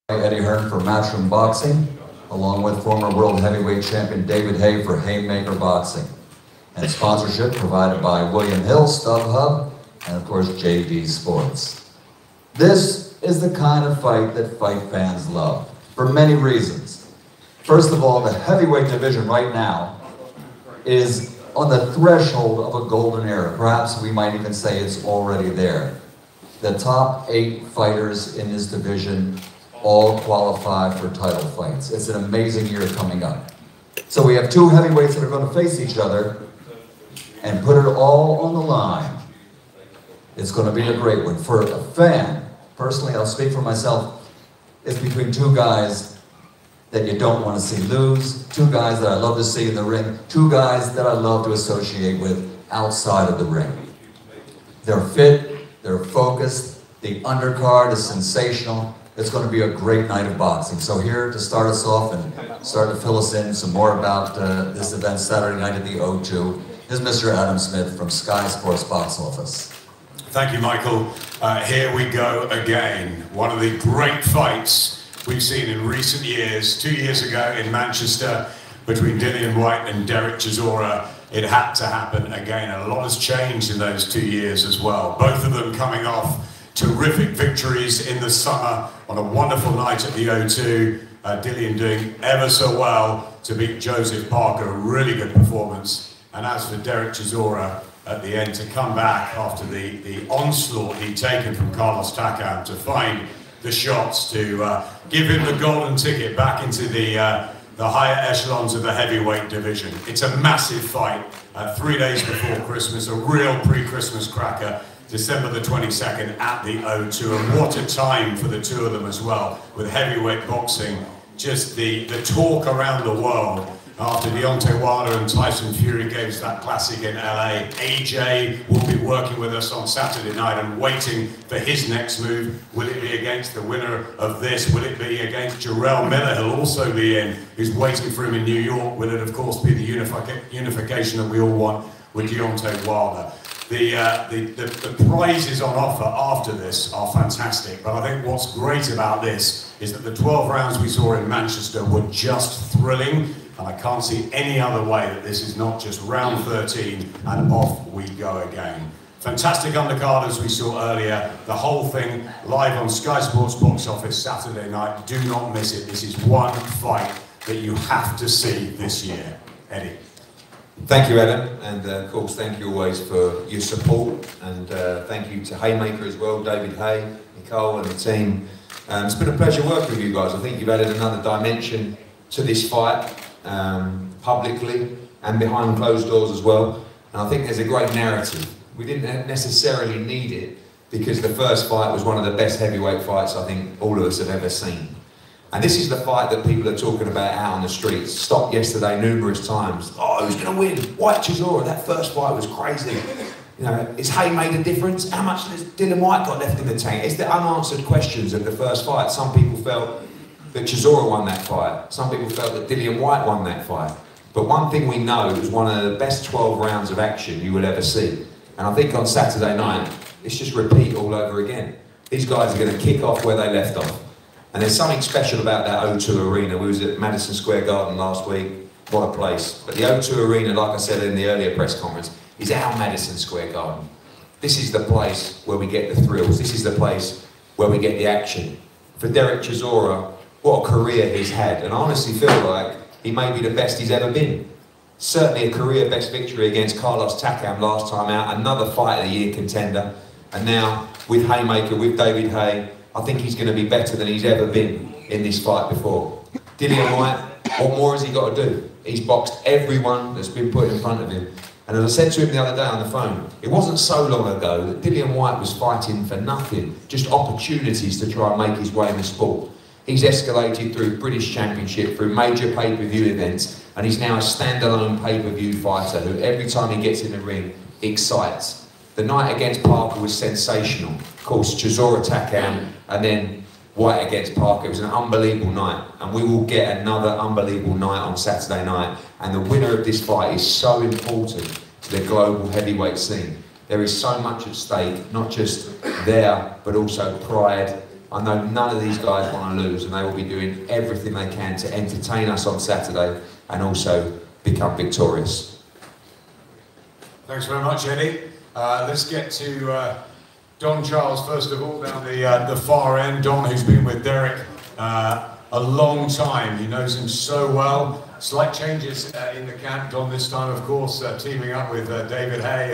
Eddie Hearn for Matchroom Boxing, along with former world heavyweight champion David Haye for Haymaker Boxing. And sponsorship provided by William Hill, StubHub, and of course JD Sports. This is the kind of fight that fight fans love, for many reasons. First of all, the heavyweight division right now is on the threshold of a golden era. Perhaps we might even say it's already there. The top 8 fighters in this division all qualify for title fights. It's an amazing year coming up. So we have 2 heavyweights that are going to face each other and put it all on the line. It's going to be a great one. For a fan, personally, I'll speak for myself, it's between 2 guys that you don't want to see lose, 2 guys that I love to see in the ring, 2 guys that I love to associate with outside of the ring. They're fit, they're focused, the undercard is sensational. It's going to be a great night of boxing. So here to start us off and start to fill us in some more about this event Saturday night at the O2 is Mr. Adam Smith from Sky Sports Box Office. Thank you, Michael. Here we go again. One of the great fights we've seen in recent years. 2 years ago in Manchester between Dillian Whyte and Dereck Chisora. It had to happen again. A lot has changed in those 2 years as well. Both of them coming off terrific victories in the summer on a wonderful night at the O2. Dillian doing ever so well to beat Joseph Parker, a really good performance. And as for Dereck Chisora at the end to come back after the onslaught he'd taken from Carlos Takam to find the shots to give him the golden ticket back into the higher echelons of the heavyweight division. It's a massive fight, 3 days before Christmas, a real pre-Christmas cracker. December the 22nd at the O2, and what a time for the 2 of them as well, with heavyweight boxing. Just the talk around the world after Deontay Wilder and Tyson Fury gave us that classic in LA. AJ will be working with us on Saturday night and waiting for his next move. Will it be against the winner of this? Will it be against Jarrell Miller, who'll also be in, who's waiting for him in New York? Will it, of course, be the unification that we all want with Deontay Wilder? The prizes on offer after this are fantastic, but I think what's great about this is that the 12 rounds we saw in Manchester were just thrilling, and I can't see any other way that this is not just round 13 and off we go again. Fantastic undercarders we saw earlier, the whole thing live on Sky Sports Box Office Saturday night. Do not miss it. This is one fight that you have to see this year. Eddie. Thank you, Adam, and of course thank you always for your support, and thank you to Haymaker as well, David Haye, Nicole and the team. It's been a pleasure working with you guys. I think you've added another dimension to this fight, publicly and behind closed doors as well, and I think there's a great narrative. We didn't necessarily need it because the first fight was one of the best heavyweight fights I think all of us have ever seen. And this is the fight that people are talking about out on the streets. Stopped yesterday numerous times. Oh, who's going to win? Whyte Chisora, that first fight was crazy. You know, has Haye made a difference? How much has Dillian Whyte got left in the tank? It's the unanswered questions of the first fight. Some people felt that Chisora won that fight. Some people felt that Dillian Whyte won that fight. But one thing we know, it was one of the best 12 rounds of action you will ever see. And I think on Saturday night, it's just repeat all over again. These guys are going to kick off where they left off. And there's something special about that O2 Arena. We was at Madison Square Garden last week. What a place. But the O2 Arena, like I said in the earlier press conference, is our Madison Square Garden. This is the place where we get the thrills. This is the place where we get the action. For Dereck Chisora, what a career he's had. And I honestly feel like he may be the best he's ever been. Certainly a career best victory against Carlos Takam last time out. Another fight of the year contender. And now with Haymaker, with David Haye, I think he's going to be better than he's ever been in this fight before. Dillian Whyte, what more has he got to do? He's boxed everyone that's been put in front of him. And as I said to him the other day on the phone, it wasn't so long ago that Dillian Whyte was fighting for nothing, just opportunities to try and make his way in the sport. He's escalated through British Championship, through major pay-per-view events, and he's now a standalone pay-per-view fighter who every time he gets in the ring, excites. The night against Parker was sensational. Of course, Chisora Takam, and then Whyte against Parker. It was an unbelievable night, and we will get another unbelievable night on Saturday night. And the winner of this fight is so important to the global heavyweight scene. There is so much at stake, not just there, but also pride I know none of these guys want to lose, and they will be doing everything they can to entertain us on Saturday and also become victorious. Thanks very much, Eddie. Let's get to Don Charles first of all, down the far end. Don, who's been with Dereck a long time. He knows him so well. Slight changes in the camp. Don this time, of course, teaming up with David Hay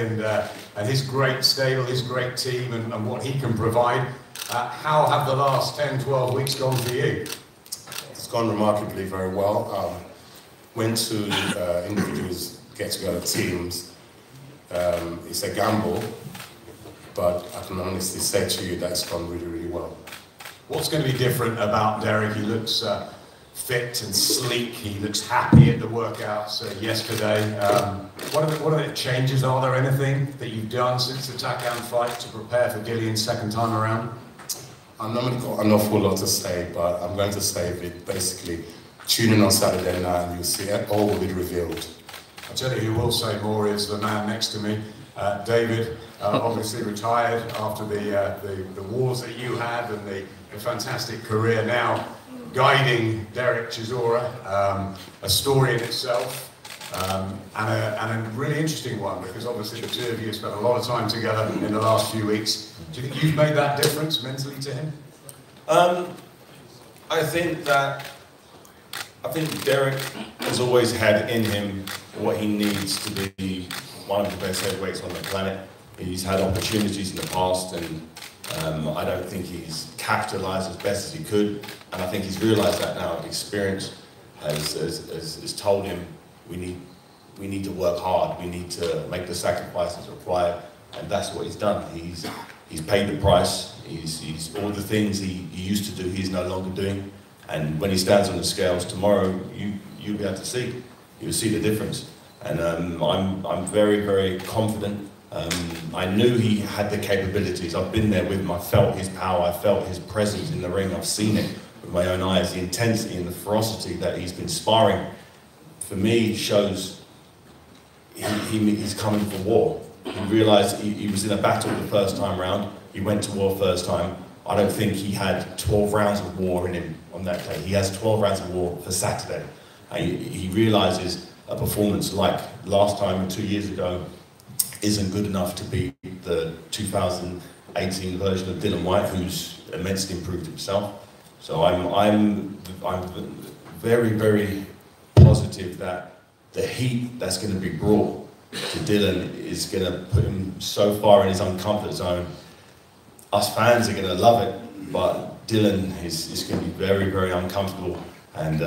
and his great stable, his great team, and what he can provide. How have the last 10, 12 weeks gone for you? It's gone remarkably very well. Went to individuals get-together teams. It's a gamble, but I can honestly say to you that it's gone really, really well. What's going to be different about Dereck? He looks fit and sleek. He looks happy at the workouts yesterday. What are the changes? Are there anything that you've done since the Takam fight to prepare for Dillian's second time around? I'm not going to got an awful lot to say, but I'm going to save it. Basically, tune in on Saturday night and you'll see it all will be revealed. I'll tell you who will say more is the man next to me, David, obviously retired after the wars that you had and the fantastic career now guiding Dereck Chisora, a story in itself, and a really interesting one, because obviously the two of you have spent a lot of time together in the last few weeks. Do you think you've made that difference mentally to him? I think Dereck has always had in him what he needs to be one of the best heavyweights on the planet. He's had opportunities in the past, and I don't think he's capitalised as best as he could. And I think he's realised that now. Experience has told him we need to work hard. We need to make the sacrifices required, and that's what he's done. He's paid the price. He's all the things he used to do. He's no longer doing. And when he stands on the scales tomorrow, you'll be able to see. You'll see the difference. And I'm very, very confident. I knew he had the capabilities. I've been there with him. I felt his power. I felt his presence in the ring. I've seen it with my own eyes. The intensity and the ferocity that he's been sparring, for me, shows he's coming for war. He realised he was in a battle the first time round. He went to war first time. I don't think he had 12 rounds of war in him on that day. He has 12 rounds of war for Saturday. And he realises a performance like last time and 2 years ago isn't good enough to beat the 2018 version of Dillian Whyte, who's immensely improved himself. So I'm very, very positive that the heat that's going to be brought to Dillian is going to put him so far in his own comfort zone. Us fans are going to love it, but Dillian is going to be very, very uncomfortable, and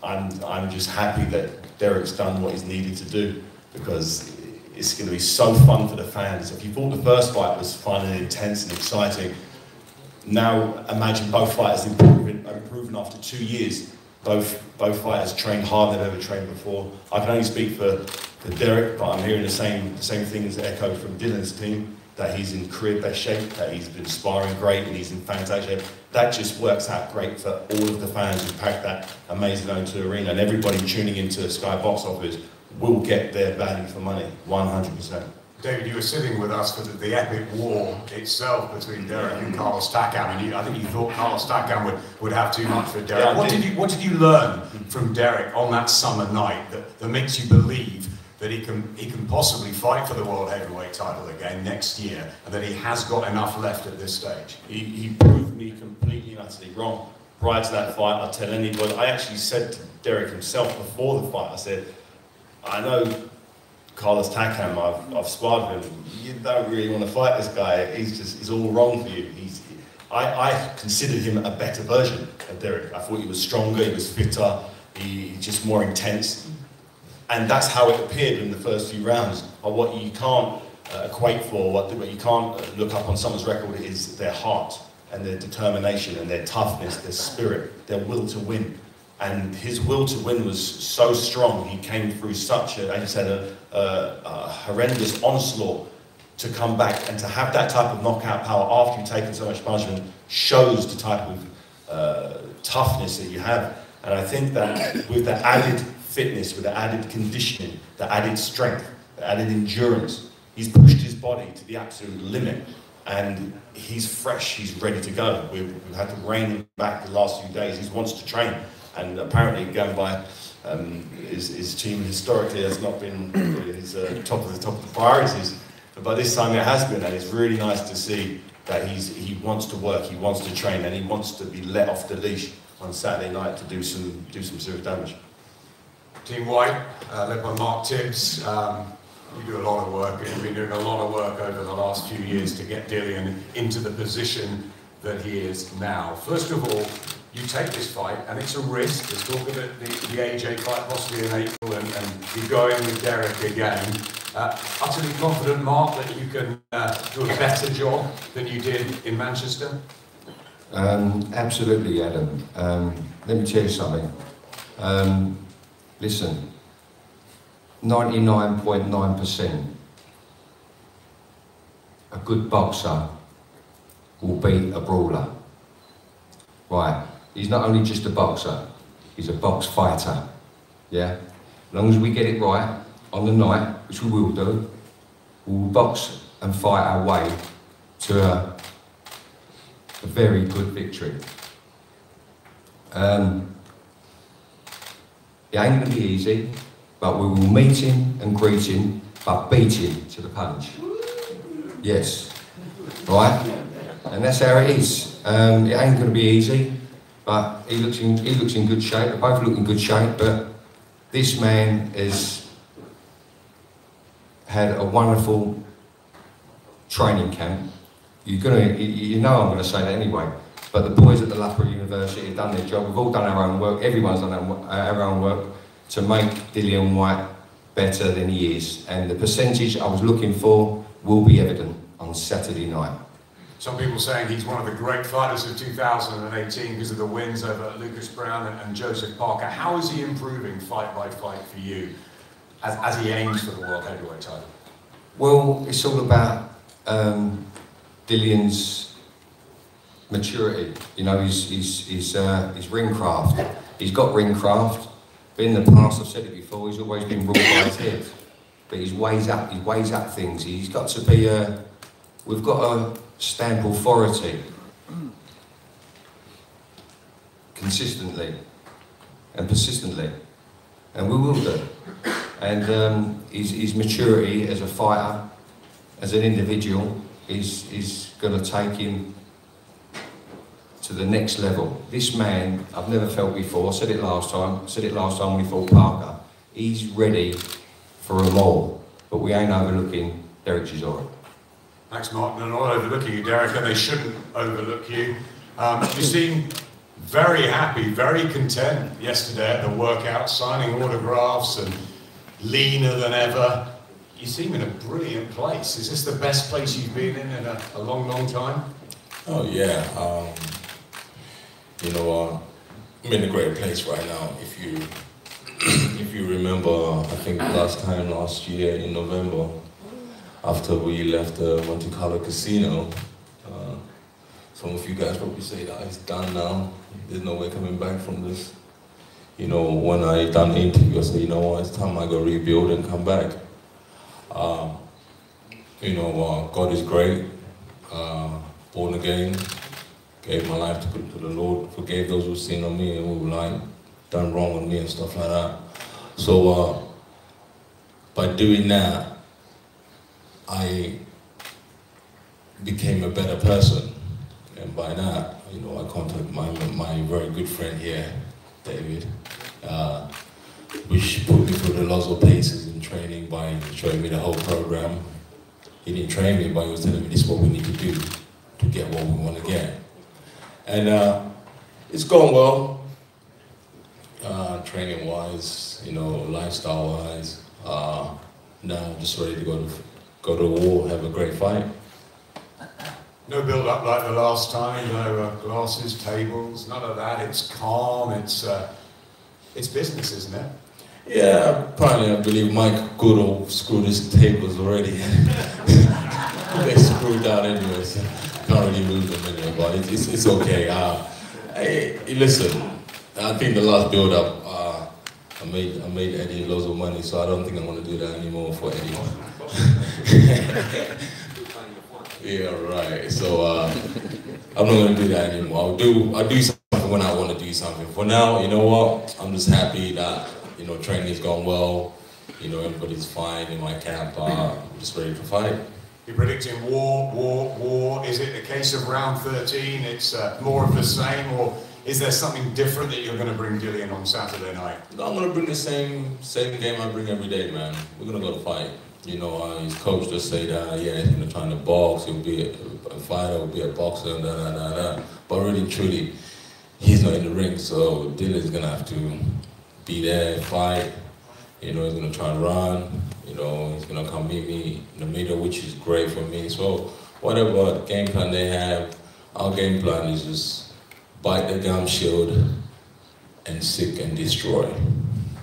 I'm just happy that Dereck's done what he's needed to do, because it's going to be so fun for the fans. If you thought the first fight was fun and intense and exciting, now imagine both fighters improving after 2 years. Both fighters trained harder than they've ever trained before. I can only speak for Dereck, but I'm hearing the same things echoed from Dillian's team, that he's in career best shape, that he's been sparring great, and he's in fantastic shape. That just works out great for all of the fans who packed that amazing O2 arena, and everybody tuning into Sky Box Office will get their value for money, 100%. David, you were sitting with us for the epic war itself between Dereck and Carlos Takam, and I think you thought Carlos Takam would have too much for Dereck. Yeah, what did you learn from Dereck on that summer night that makes you believe that he can possibly fight for the world heavyweight title again next year, and that he has got enough left at this stage? He proved me completely and utterly wrong. Prior to that fight, I'll tell anybody, I actually said to Dereck himself before the fight, I said, I know Carlos Takam, I've sparred with him, you don't really want to fight this guy, he's all wrong for you. I considered him a better version of Dereck. I thought he was stronger, he was fitter, he's just more intense. And that's how it appeared in the first few rounds. But what you can't equate for, what you can't look up on someone's record is their heart and their determination and their toughness, their spirit, their will to win. And his will to win was so strong. He came through such a, as you said, a horrendous onslaught to come back and to have that type of knockout power after you've taken so much punishment shows the type of toughness that you have. And I think that with the added fitness, with the added conditioning, the added strength, the added endurance, he's pushed his body to the absolute limit. and he's fresh, he's ready to go. We've had to rein him back the last few days. He wants to train, and apparently going by his team historically has not been his top of the priorities, but by this time it has been, and it's really nice to see that he wants to work, he wants to train, and he wants to be let off the leash on Saturday night to do some serious damage. Team White, led by Mark Tibbs, you do a lot of work, and you've been doing a lot of work over the last few years to get Dillian into the position that he is now. First of all, you take this fight, and it's a risk. Let's talk about the AJ fight possibly in April, and you go in with Dereck again. Utterly confident, Mark, that you can do a better job than you did in Manchester? Absolutely, Adam. Let me tell you something. Listen, 99.9% a good boxer will beat a brawler. Right, he's not only just a boxer, he's a box fighter, yeah? As long as we get it right on the night, which we will do, we'll box and fight our way to a very good victory. It ain't going to be easy, but we will meet him and greet him, but beat him to the punch. Yes, right? And that's how it is. It ain't going to be easy, but he looks in good shape. They both look in good shape, but this man has had a wonderful training camp. You know I'm going to say that anyway, but the boys at the Loughborough University have done their job. We've all done our own work. Everyone's done our own work to make Dillian Whyte better than he is. And the percentage I was looking for will be evident on Saturday night. Some people saying he's one of the great fighters of 2018 because of the wins over Lucas Brown and Joseph Parker. How is he improving fight by fight for you as he aims for the World Heavyweight title? Well, it's all about Dillian's maturity. You know, his ring craft. He's got ring craft, but in the past, I've said it before, he's always been ruled by his head. But he weighs up things. He's got to be we've got to stamp authority consistently and persistently, and we will do. And his maturity as a fighter, as an individual, is going to take him to the next level. This man, I've never felt before. I said it last time when he fought Parker. He's ready for a more, but we ain't overlooking Dereck Chisora. Thanks, Mark. They're not overlooking you, Dereck, and they shouldn't overlook you. You seem very happy, very content yesterday at the workout, signing autographs and leaner than ever. You seem in a brilliant place. Is this the best place you've been in a long, long time? Oh yeah. You know, I'm in a great place right now. If you remember, I think last year in November, after we left the Monte Carlo casino, some of you guys probably say that it's done now. There's no way coming back from this. You know, when I done the interview, I said, you know what, it's time I go rebuild and come back. You know, God is great. Born again, gave my life to the Lord, forgave those who sinned on me and who like done wrong on me and stuff like that. So by doing that, I became a better person. And by that, you know, I contacted my very good friend here, David, which put me through the lots of paces in training by showing me the whole program. He didn't train me, but he was telling me this is what we need to do to get what we want to get. And it's gone well, training-wise, you know, lifestyle-wise. Now I'm just ready to go to war, have a great fight. No build-up like the last time, no glasses, tables, none of that. It's calm, it's business, isn't it? Yeah, apparently I believe Mike Goodall screwed his tables already. They screwed out anyway, so can't really move them anyway, but it's okay. Hey, listen, I think the last build-up, I made Eddie loads of money, so I don't think I'm going to do that anymore for Eddie. Yeah, right. So I'm not gonna do that anymore. I'll do something when I want to do something. For now, you know what? I'm just happy that training's gone well. Everybody's fine in my camp. I'm just ready to fight. You're predicting war. Is it a case of round 13? It's more of the same, or is there something different that you're going to bring Dillian on Saturday night? No, I'm gonna bring the same game I bring every day, man. We're gonna go to fight. His coach just say that, yeah, he's gonna try to box. He'll be a fighter. He'll be a boxer. But really, truly, he's not in the ring. So Dillian's gonna have to be there, fight. He's gonna try and run. He's gonna come meet me in the middle, which is great for me. So whatever game plan they have, our game plan is just bite the gum shield and seek and destroy.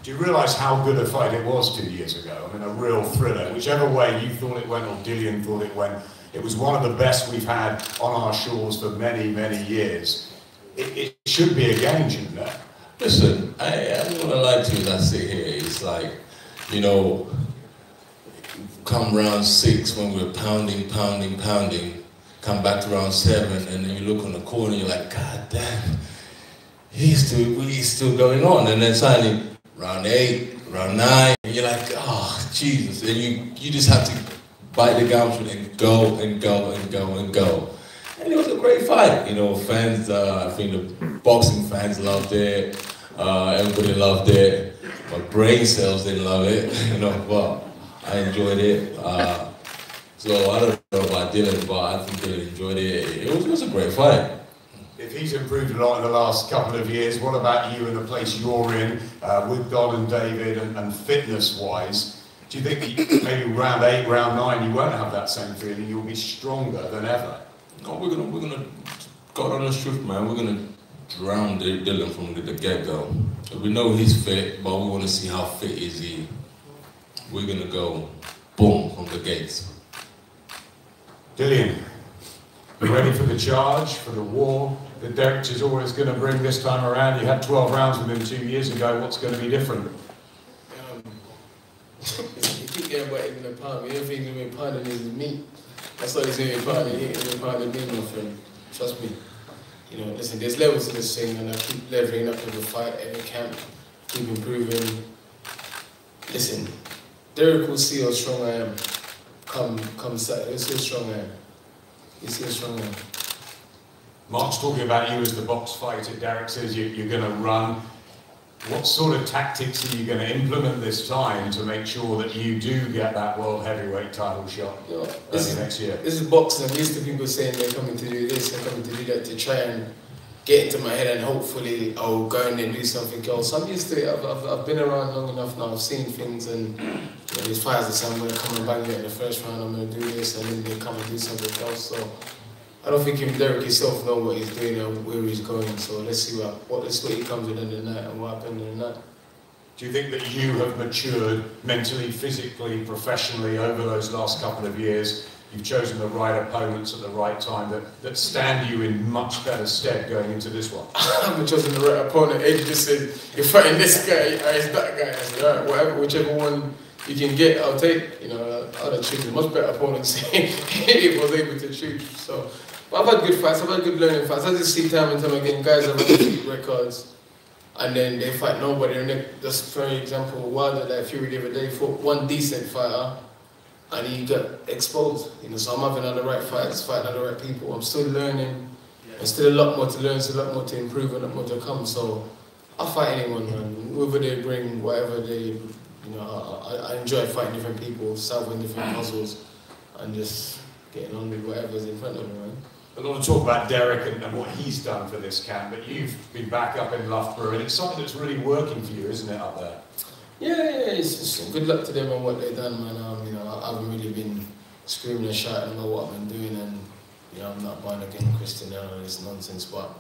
Do you realise how good a fight it was 2 years ago? I mean, a real thriller. Whichever way you thought it went or Dillian thought it went, it was one of the best we've had on our shores for many, many years. It should be again, shouldn't it? Listen, I'm not gonna lie to you as I sit here. It's like, come round 6 when we're pounding, come back to round 7, and then you look on the corner and you're like, God damn, he's still going on. And then suddenly, round 8, round 9, and you're like, oh, Jesus. And you just have to bite the gauntlet and go and go and go and go. And it was a great fight. Fans, I think the boxing fans loved it. Everybody loved it. My brain cells didn't love it, but I enjoyed it. So I don't know about Dillian, but I think Dillian enjoyed it. It was a great fight. If he's improved a lot in the last couple of years, what about you and the place you're in with Don and David and fitness-wise? Do you think that maybe round 8, round 9, you won't have that same feeling? You'll be stronger than ever? No, we're gonna God honest truth, man. We're gonna drown Dillian from the get-go. We know he's fit, but we want to see how fit is he. We're gonna go boom from the gates. Dillian, you ready for the charge, for the war that Dereck Chisora is going to bring this time around? You had 12 rounds with him 2 years ago. What's going to be different? You keep getting about even a pound. The only thing he's going to be pounding is the meat. That's all he's going to be pounding. He ain't going to be pounding me, my friend. Trust me. Listen, there's levels to this thing, and I keep leveling up every fight, every camp, keep improving. Listen, Dereck will see how strong I am. Come Saturday, he'll see how strong I am. He'll see how strong I am. Mark's talking about you as the box fighter. Dereck says you're going to run. What sort of tactics are you going to implement this time to make sure that you do get that world heavyweight title shot early next year? This is boxing. I'm used to people saying they're coming to do this, they're coming to do that, to try and get into my head and hopefully I'll go in there and do something else. I'm used to it. I've been around long enough now. I've seen things, and these fighters that say I'm going to come and bang you in the first round, I'm going to do this, and then they come and do something else. So I don't think even Dereck himself knows what he's doing and where he's going. So let's see what he comes with in the night and what happened in the night. Do you think that you have matured mentally, physically, professionally over those last couple of years? You've chosen the right opponents at the right time that stand you in much better stead going into this one? I haven't chosen the right opponent. Eddie just said, you're fighting this guy, it's that guy. I said, all right, whatever, whichever one you can get, I'll take. I'd have chosen much better opponents if I was able to choose. So, but I've had good fights, I've had good learning fights. I just see time and time again, guys have had records, and then they fight nobody. And then, just for example, Wilder, like Fury the other day, fought one decent fighter, and he got exposed. So I'm having other right fights, fighting other right people. I'm still learning. There's still a lot more to learn, still a lot more to improve, and a lot more to come. So I'll fight anyone, man. Whoever they bring, whatever they, I enjoy fighting different people, solving different puzzles, and just getting on with whatever's in front of me, man. A lot of talk about Dereck and what he's done for this camp, but you've been back up in Loughborough, and it's something that's really working for you, isn't it, up there? Yeah, it's just good luck to them on what they've done, man. I haven't really been screaming and shouting about what I've been doing, and I'm not born again Christian and all this nonsense, but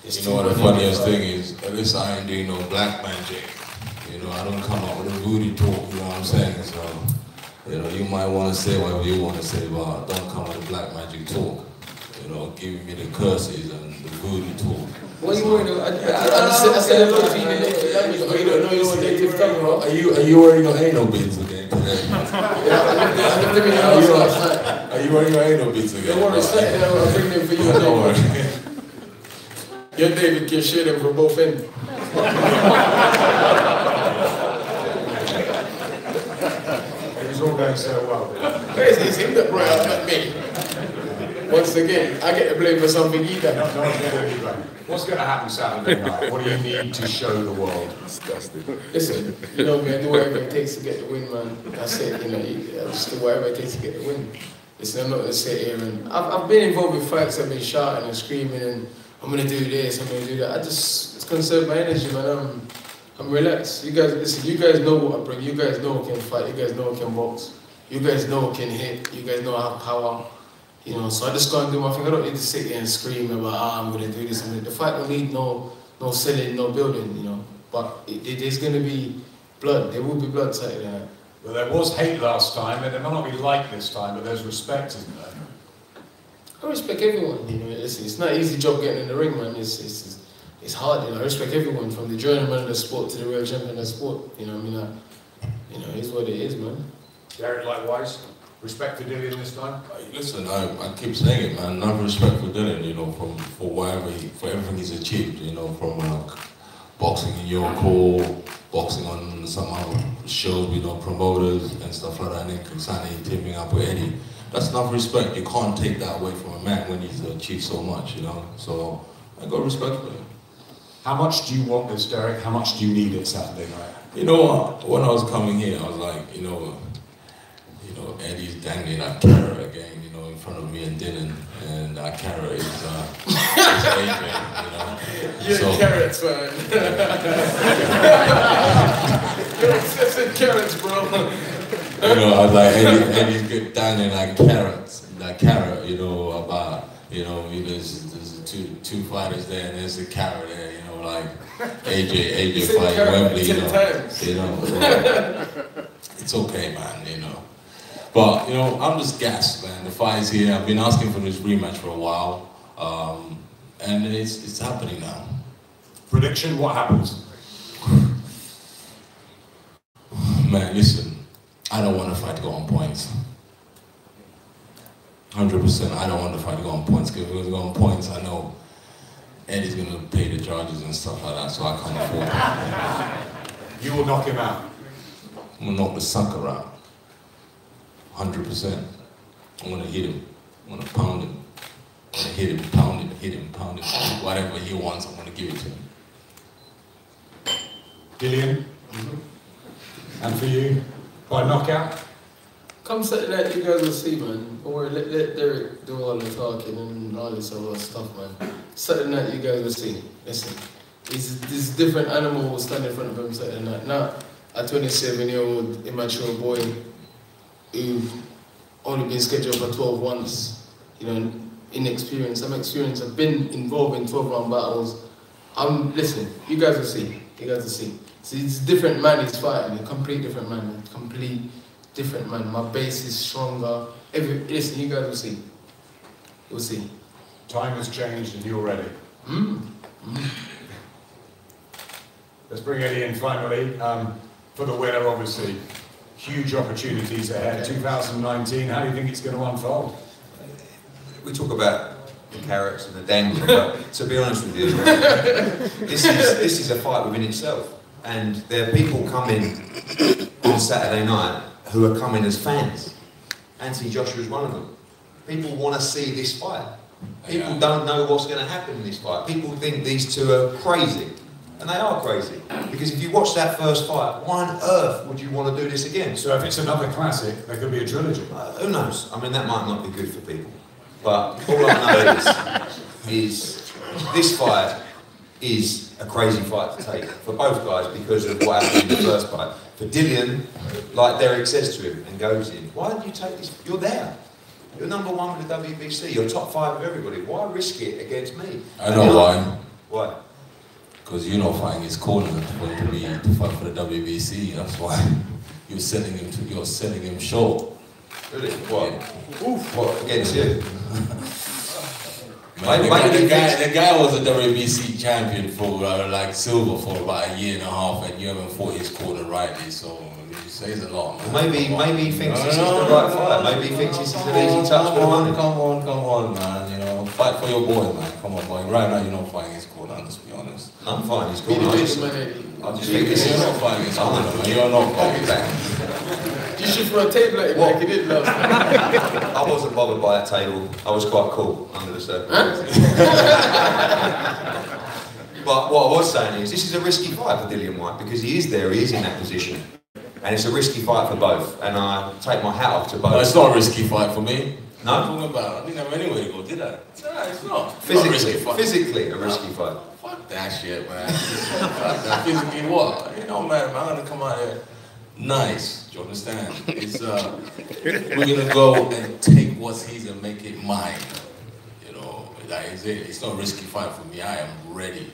it's what the funniest thing is, at least I ain't doing no black magic. I don't come up with a voodoo talk, you know what I'm saying? So, you might want to say whatever you want to say, but don't come with a black magic talk. Giving me the curses and the voodoo talk. What are you worried about? I said hello to you in the language, but you don't know your native tongue, bro. Are you wearing your anal beads again? training today. Are you wearing your anal beads again? Don't worry, I'll bring them for you. Don't worry. Your David can share them from both ends. It was all going so well. It's him that brought up, not me. Once again, I get to blame for something he done. No one's getting any blame. What's going to happen Saturday night? What do you need to show the world? Listen, you know, man, do whatever it takes to get the win, man. That's it, you know, just do whatever it takes to get the win. Listen, I'm not going to sit here and... I've been involved with fights, I've been shouting and screaming and I'm going to do this, I'm going to do that. It's conserve my energy, man. I'm relaxed. You guys, listen, you guys know what I bring. You guys know who can fight. You guys know who can box. You guys know who can hit. You guys know I have power. You know, so I just go and do my thing. I don't need to sit here and scream about, I'm going to do this. The fight will need no selling, no building, you know. But it is going to be blood. There will be blood Saturday night. Well, there was hate last time, and it might not be like this time, but there's respect, isn't there? I respect everyone, you know. It's not an easy job getting in the ring, man. It's hard, you know. I respect everyone, from the journeyman of the sport to the real champion of the sport. You know, I mean, you know, it's what it is, man. Dereck, likewise. Respect for Dillian this time? Listen, I keep saying it, man. Enough respect for Dillian, you know, for everything he's achieved, you know, from boxing in your core, boxing on some other shows with promoters and stuff like that, and then constantly teaming up with Eddie. That's enough respect. You can't take that away from a man when he's achieved so much, you know. So I got respect for him. How much do you want this, Dereck? How much do you need it Saturday night? You know, when I was coming here, I was like, you know, Eddie's dangling that carrot again, you know, in front of me and Dylan, and that carrot is Adrian, you know. You're so, carrots, man. You're carrots, bro. You know, I was like, Eddie's good dangling that carrot, you know, about, you know, there's two fighters there, and there's a carrot there, you know, like AJ fighting Wembley, you know, it's okay, man, you know. But, you know, I'm just gassed, man. The fight is here. I've been asking for this rematch for a while, and it's happening now. Prediction, what happens? Man, listen, I don't want the fight to go on points. 100%, I don't want the fight to go on points, because if it was go on points, I know Eddie's going to pay the charges and stuff like that, so I can't afford it. You will knock him out? I'm going to knock the sucker out. 100%. I'm going to hit him. I'm going to pound him. I'm going to hit him, pound him, hit him, pound him. Whatever he wants, I'm going to give it to him. Dillian? And for you? By knockout? Come Saturday night, you guys will see, man. Don't worry, let Dereck do all the talking and all this other stuff, man. Saturday night, you guys will see. Listen, this different animal will stand in front of him Saturday night. Not a 27-year-old immature boy who've only been scheduled for 12 once, you know, inexperienced. I'm experienced. I've been involved in 12-round battles. Listen, you guys will see. You guys will see. See, it's a different man he's fighting. A complete different man. A complete different man. My base is stronger. Listen, you guys will see. You'll see. Time has changed and you're ready. Let's bring Eddie in finally. For the winner, obviously. Huge opportunities ahead. 2019, how do you think it's going to unfold? We talk about the carrots and the dangling, but to be honest with you, this is a fight within itself. And there are people coming on Saturday night who are coming as fans. Anthony Joshua is one of them. People want to see this fight. People don't know what's going to happen in this fight. People think these two are crazy. And they are crazy. Because if you watch that first fight, why on earth would you want to do this again? So if it's another classic, there could be a trilogy. Who knows? I mean, that might not be good for people. But all I know is this fight is a crazy fight to take for both guys because of what happened in the first fight. For Dillian, like Dereck says to him and goes in, why don't you take this? You're there. You're number one with the WBC. You're top 5 of everybody. Why risk it against me? I know why. Why? Because you're not fighting his corner to fight for the WBC. That's why you're selling him short. Really? What? Oof. What against you? Man, the guy was a WBC champion for like silver for about a year and a half, and you haven't fought his corner rightly. So He says a lot, man. Maybe he thinks this is the right fight. Maybe he thinks this is an easy touch for the money. Come on, man. You know, fight for your boy, man. Come on, boy. Right now, you're not fighting his corner. Let's be honest. I'm fine. He's cool. I just think this You're is not fighting his corner, man. You're not fighting back. You should throw a table at him like he did last time. I wasn't bothered by that table. I was quite cool under the circumstances. But what I was saying is, this is a risky fight for Dillian Whyte because he is there, he is in that position. And it's a risky fight for both. And I take my hat off to both. No, it's not a risky fight for me. No? I'm talking about, I didn't have anywhere to go, did I? No, it's not. Physically a risky fight. Fuck that shit, man. Fuck that. Physically what? You know, man, I'm gonna come out here nice. Do you understand? It's we're gonna go and take what's his and make it mine. You know, that is it. It's not a risky fight for me. I am ready.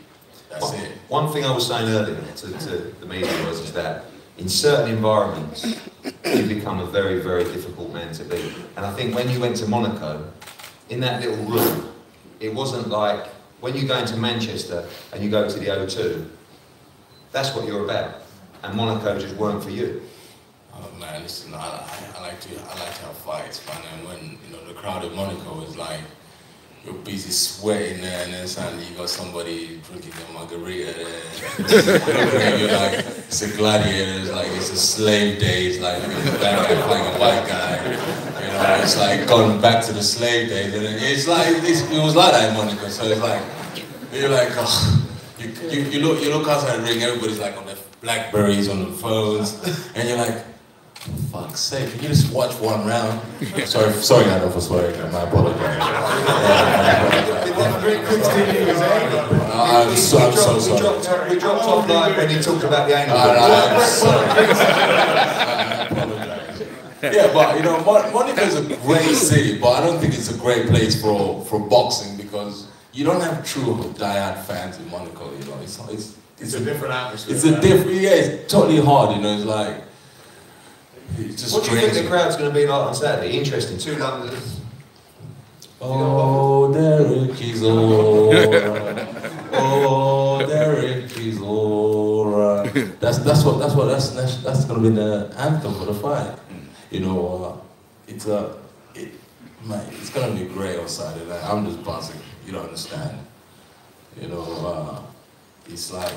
That's it. One thing I was saying earlier to the media is that in certain environments, you become a very, very difficult man to beat. And I think when you went to Monaco, in that little room, it wasn't like when you go into Manchester and you go to the O2, that's what you're about. And Monaco just weren't for you. Oh man, listen, I like to have fights, man. And when the crowd in Monaco is like, you're busy sweating there, and then suddenly you got somebody drinking a margarita there. You're like, it's a gladiator, it's like, it's a slave days, like, a black guy fighting a white guy. It's like going back to the slave days. And it's like, it was like that in Monaco, so it's like, you're like, oh, you look outside the ring, everybody's like on their Blackberries, on the phones, and you're like, fuck's sake, can you just watch one round? Sorry, I know for swearing, I apologize. I'm so sorry. We dropped off live when you talked about the angle. I'm sorry. I apologize. Yeah, but Monaco's a great city, but I don't think it's a great place for boxing because you don't have true diehard fans in Monaco. It's a different atmosphere. It's totally hard. It's like. What do you think the crowd's going to be like on Saturday? Interesting. 2 Londoners. Oh, Dereck Chisora. Oh, Dereck Chisora. That's going to be the anthem for the fight. It's going to be great on Saturday night. I'm just buzzing. You don't understand. It's like.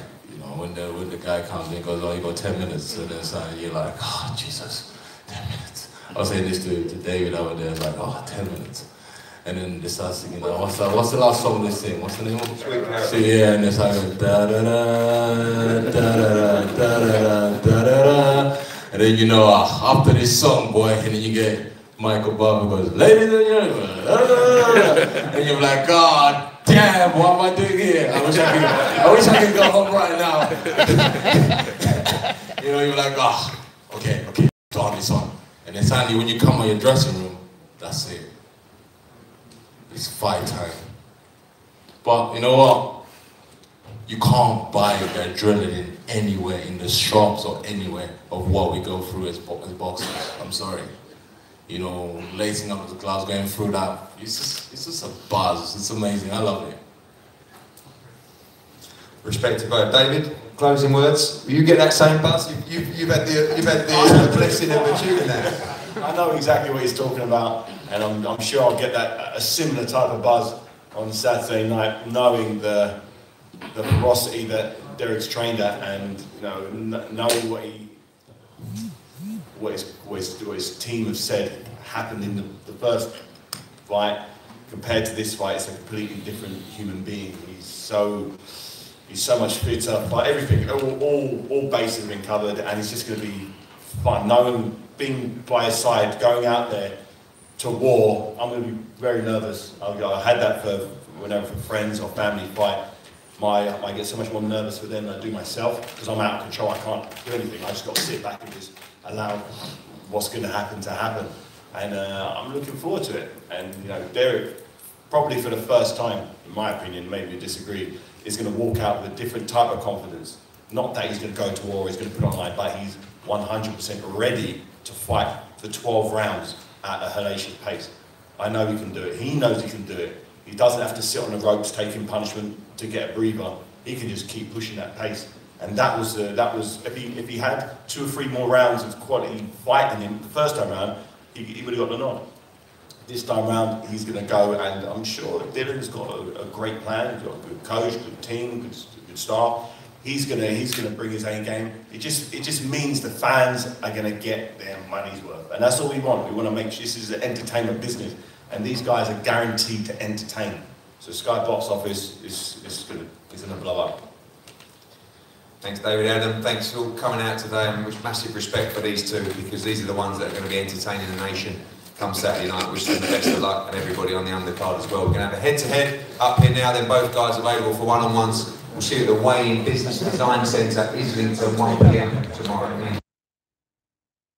When the guy comes in and goes, oh, you got 10 minutes, and then suddenly you're like, oh, Jesus, 10 minutes. I was saying this to David over there, like, oh, 10 minutes. And then they start singing, what's the last song they sing? What's the name of it? Sweet Carol. So, yeah, and it's like, da-da-da, da-da-da, da-da-da, da-da-da. And then, after this song, boy, and then you get Michael Barber goes, ladies and gentlemen, da-da-da. And you're like, God damn, what am I doing here? I wish I could go home right now. You're like, oh, okay, turn this on. And then suddenly when you come out your dressing room, that's it. It's fight time. But you know what? You can't buy the adrenaline anywhere in the shops or anywhere of what we go through as boxers. I'm sorry. Lacing up the gloves, going through that, it's just a buzz. It's amazing. I love it. Respect to both. David, closing words. Will you get that same buzz? You've had the blessing of achieving that. I know exactly what he's talking about, and I'm sure I'll get a similar type of buzz on Saturday night, knowing the ferocity that Dereck's trained at, and knowing what his team have said happened in the first fight compared to this fight. It's a completely different human being. He's so much fitter, but everything, all bases have been covered, and it's just going to be fun. Being by his side, going out there to war, I'm going to be very nervous. I had that for whenever for friends or family fight. I get so much more nervous for them than I do myself because I'm out of control. I can't do anything. I just got to sit back and just allow what's going to happen. And I'm looking forward to it. And Dereck, probably for the first time, in my opinion, maybe you disagree, is going to walk out with a different type of confidence. Not that he's going to go to war, he's going to put on line, but he's 100% ready to fight for 12 rounds at a hellacious pace. I know he can do it. He knows he can do it. He doesn't have to sit on the ropes taking punishment to get a breather. He can just keep pushing that pace. And that was if he had 2 or 3 more rounds of quality fighting him the first time round, he would have got the nod. This time round, he's going to go, and I'm sure Dillian's got a great plan. He's got a good coach, good team, good staff. He's going to bring his A game. It just means the fans are going to get their money's worth, and that's all we want. We want to make sure this is an entertainment business, and these guys are guaranteed to entertain. So Sky Box Office is going to blow up. Thanks, David, Adam. Thanks for coming out today, and with massive respect for these two, because these are the ones that are going to be entertaining the nation come Saturday night. Wish them the best of luck, and everybody on the undercard as well. We're going to have a head-to-head up here now, then both guys available for one-on-ones. We'll see you at the Wayne Business Design Centre, Islington, 1 PM tomorrow evening.